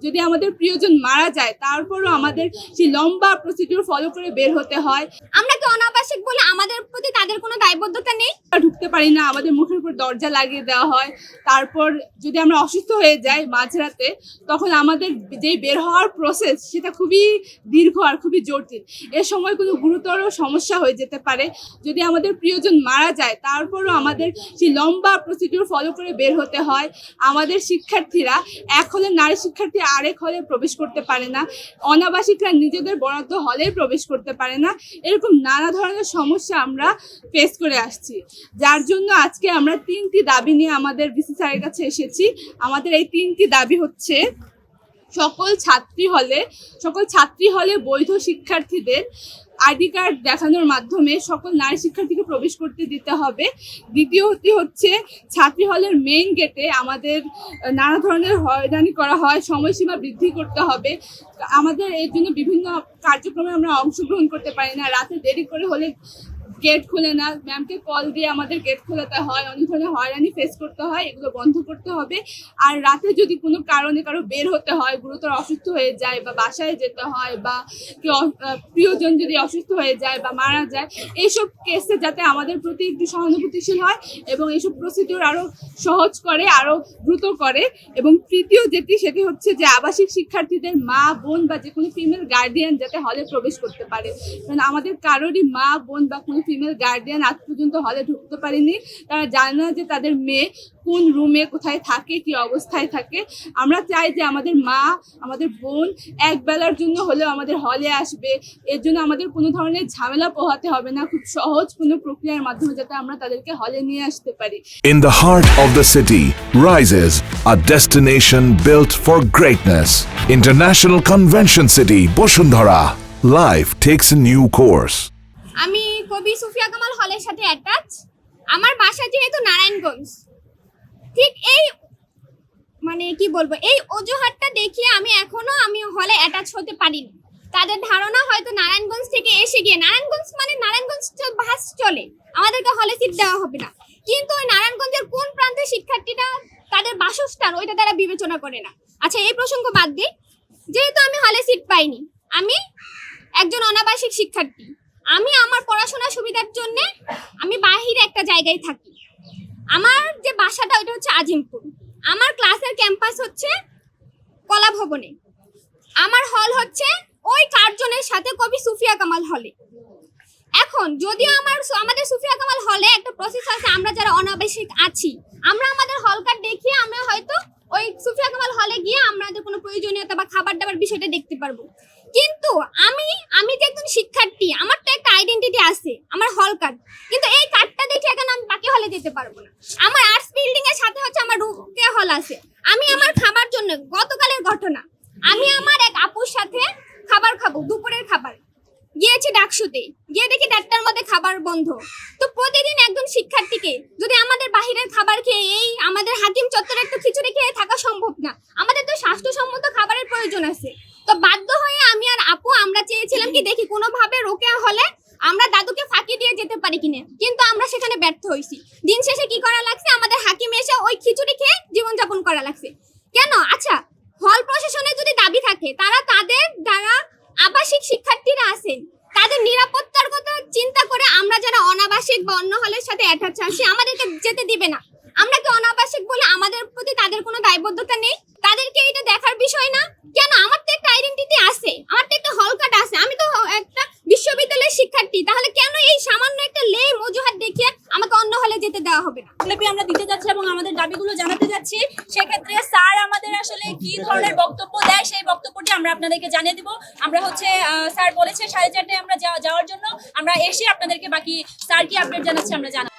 যদি আমাদের প্রিয়জন মারা যায় তারপরও আমাদের সেই লম্বা প্রসিডিউর ফলো করে বের হতে হয়। আমরা কি অনাবাসিক বলে আমাদের প্রতি তাদের কোনো দায়বদ্ধতা নেই? ঢুকতে পারি না, আমাদের মুখের উপর দরজা লাগিয়ে দেওয়া হয়। তারপর যদি আমরা অসুস্থ হয়ে যাই মাঝরাতে, তখন আমাদের যেই বের হওয়ার প্রসেস সেটা খুবই দীর্ঘ আর খুবই জটিল। এ সময় কোনো গুরুতর সমস্যা হয়ে যেতে পারে। যদি আমাদের প্রিয়জন মারা যায় তারপরও আমাদের সেই লম্বা প্রসিডিউর ফলো করে বের হতে হয়। আমাদের শিক্ষার্থীরা এক হলে নারী শিক্ষার্থী আরেক হলে প্রবেশ করতে পারে না, অনাবাসিকরা নিজেদের বরাদ্দ হলে প্রবেশ করতে পারে না। এরকম নানা ধরনের সমস্যা আমরা ফেস করে আসছি, যার জন্য আজকে আমরা 3টি দাবি নিয়ে আমাদের ভিসি স্যারের কাছে এসেছি। আমাদের এই 3টি দাবি হচ্ছে, সকল ছাত্রী হলে বৈধ শিক্ষার্থীদের আইডি কার্ড দেখানোর মাধ্যমে সকল নারী শিক্ষার্থীকে প্রবেশ করতে দিতে হবে। দ্বিতীয়টি হচ্ছে, ছাত্রী হলের মেইন গেটে আমাদের নানা ধরনের হয়রানি করা হয়, সময়সীমা বৃদ্ধি করতে হবে। আমাদের এর জন্য বিভিন্ন কার্যক্রমে আমরা অংশগ্রহণ করতে পারি না, রাতে দেরি করে হলে গেট খুলে না, ম্যামকে কল দিয়ে আমাদের গেট খোলাতে হয়, অনেক ধরনের হয়রানি ফেস করতে হয়, এগুলো বন্ধ করতে হবে। আর রাতে যদি কোনো কারণে কারো বের হতে হয়, গুরুতর অসুস্থ হয়ে যায় বা বাসায় যেতে হয়, বা কেউ প্রিয়জন যদি অসুস্থ হয়ে যায় বা মারা যায়, এইসব কেসে যাতে আমাদের প্রতি একটু সহানুভূতিশীল হয় এবং এইসব প্রসিডিউর আরও সহজ করে, আরও দ্রুত করে। এবং তৃতীয় সেটি হচ্ছে যে আবাসিক শিক্ষার্থীদের মা বোন বা যে কোনো ফিমেল গার্ডিয়ান যাতে হলে প্রবেশ করতে পারে, কারণ আমাদের কারোরই মা বোন বা কোনো ফিমেল গার্ডিয়ান আজ পর্যন্ত হলে ঢুকতে পারেনি। তারা জানে না যে তাদের মেয়ে কোন রুমে কোথায় থাকে, কি অবস্থায় থাকে। আমরা চাই যে আমাদের মা, আমাদের বোন এক বেলার জন্য হলেও আমাদের হলে আসবে। এর জন্য আমাদের কোনো ধরনের ঝামেলা পোহাতে হবে না, খুব সহজ কোনো প্রক্রিয়ার মাধ্যমে যাতে আমরা তাদেরকে হলে নিয়ে আসতে পারি। In the heart of the city rises a destination built for greatness. International Convention City, Bosundhara. Life takes a new course. আমি কবি সুফিয়া কামাল হলের সাথে অ্যাটাচ। আমার বাসা যেহেতু নারায়ণগঞ্জ, ঠিক এই কি বলবো, এই অজুহাতটা দেখিয়ে আমি হলে অ্যাটাচ হতে পারিনি। তাদের ধারণা হয়তো নারায়ণগঞ্জ থেকে এসে গিয়ে, নারায়ণগঞ্জ বাস চলে, আমাদেরকে হলে সিট দেওয়া হবে না। কিন্তু ওই নারায়ণগঞ্জের কোন প্রান্তের শিক্ষার্থীরা তাদের বাসস্থান ওইটা তারা বিবেচনা করে না। আচ্ছা, এই প্রসঙ্গ বাদ দিই। যেহেতু আমি হলে সিট পাইনি, আমি একজন অনাবাসিক শিক্ষার্থী, আমি আমার পড়াশোনার সুবিধার জন্য আমি বাহিরে একটা জায়গায় থাকি। আমার যে বাসাটা ওইটা হচ্ছে আজিমপুর, আমার ক্লাসের ক্যাম্পাস হচ্ছে কলা ভবনে, আমার হল হচ্ছে ওই কার্জনের সাথে কবি সুফিয়া কামাল হলে। এখন যদিও আমাদের সুফিয়া কামাল হলে একটা প্রসেস আছে, আমরা যারা অনাবাসিক আছি আমরা আমাদের হল কার্ড দেখিয়ে আমরা হয়তো ওই সুফিয়া কামাল হলে গিয়ে আমাদের কোনো প্রয়োজনীয়তা বা খাবার দাবার বিষয়টা দেখতে পারবো। কিন্তু আমি যে একজন শিক্ষার্থী, আমার তো একটা আইডেন্টিটি আছে, আমার হল কার্ড, কিন্তু এই কার্ডটা দেখে এখন আমি বাকি হলে যেতে পারবো না। আমার আর্টস বিল্ডিং এর সাথে হচ্ছে আমার রুকে হল আছে। আমি আমার খাবার জন্য, গতকালের ঘটনা, আমি আমার এক আপুর সাথে খাবার খাবো, দুপুরের খাবার গিয়েছি ডাকসুতে, গিয়ে দেখি 1টার মধ্যে খাবার বন্ধ। তো প্রতিদিন একজন শিক্ষার্থীকে যদি আমাদের বাহিরের খাবার খেয়ে এই আমাদের হাকিম চত্বরে একটু খিচুড়ি খেয়ে থাকা সম্ভব না, আমাদের তো স্বাস্থ্যসম্মত খাবারের প্রয়োজন আছে। তো বাধ্য হয়ে আমি আর আপু আমরা চেয়েছিলাম কি দেখি কোনোভাবে রোকেয়া হলে আমরা দাদুকে ফাঁকি দিয়ে যেতে পারি কিনা, কিন্তু আমরা সেখানে ব্যর্থ হয়েছি। দিন শেষে কি করা লাগছে, আমাদের হাকিম এসে ওই খিচুড়ি খেয়ে জীবনযাপন করা লাগছে। কেন? আচ্ছা, হল প্রশাসনের যদি দাবি থাকে, তাদের যারা আবাসিক শিক্ষার্থীরা আছেন তাদের নিরাপত্তার কথা চিন্তা করে আমরা যারা অনাবাসিক বা অন্য হলের সাথে অ্যাটাচ আছি আমাদেরকে যেতে দিবে না। আমরা কি অনাবাসিক বলে আমাদের প্রতি তাদের কোনো দায়বদ্ধতা নেই? তাদেরকে এটা দেখার বিষয় না কেন? আমার তো একটা আইডেন্টিটি আছে, আমার তো একটা হল কার্ড আছে, আমি তো একটা বিশ্ববিদ্যালয়ের শিক্ষার্থী, তাহলে কেন এই সামান্য একটা লেম অজুহাত দেখিয়ে আমাকে অন্য হলে যেতে দেওয়া হবে না? আমরা দিতে যাচ্ছি এবং আমাদের দাবিগুলো জানাতে যাচ্ছি। সেক্ষেত্রে স্যার আমাদের আসলে কি ধরনের বক্তব্য দেয় সেই বক্তব্যটি আমরা আপনাদেরকে জানিয়ে দিব। আমরা স্যার বলেছে 4:30টায় আমরা যাওয়ার জন্য, আমরা এসে আপনাদেরকে বাকি স্যার কি আপডেট জানাচ্ছে আমরা জানাবো।